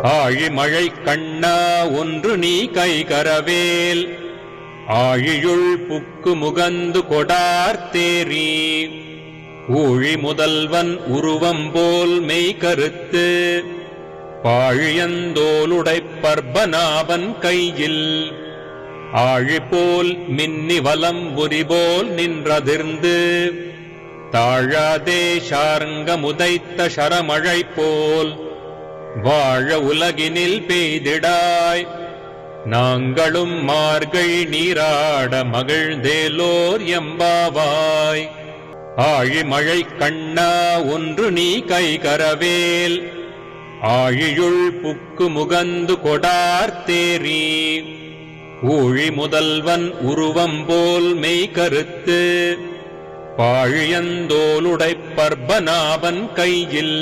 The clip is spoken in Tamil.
ஆழிமழை கண்ணா ஒன்று நீ கைகரவேல் ஆழியுள் புக்கு முகந்து கொடார்த்தேரி ஊழி முதல்வன் உருவம் போல் மெய்கருத்து பாழியந்தோளுடைப் பர்பநாபன் கையில் ஆழிபோல் மின்னி வலம்புரி போல் நின்றதிர்ந்து தாழாதே சார்ங்க முதைத்த சரமழை போல் வாழ உலகினில் பெய்திடாய் நாங்களும் மார்கழி நீராட மகிழ்ந்தேலோர் எம்பாவாய். ஆழிமழை கண்ணா ஒன்று நீ கைகரவேல் ஆழியுள் புக்கு முகந்து கொடார்த்தேரி ஊழி முதல்வன் உருவம் போல் மெய்கருத்து பாழியந்தோளுடைப் பர்பநாபன் கையில்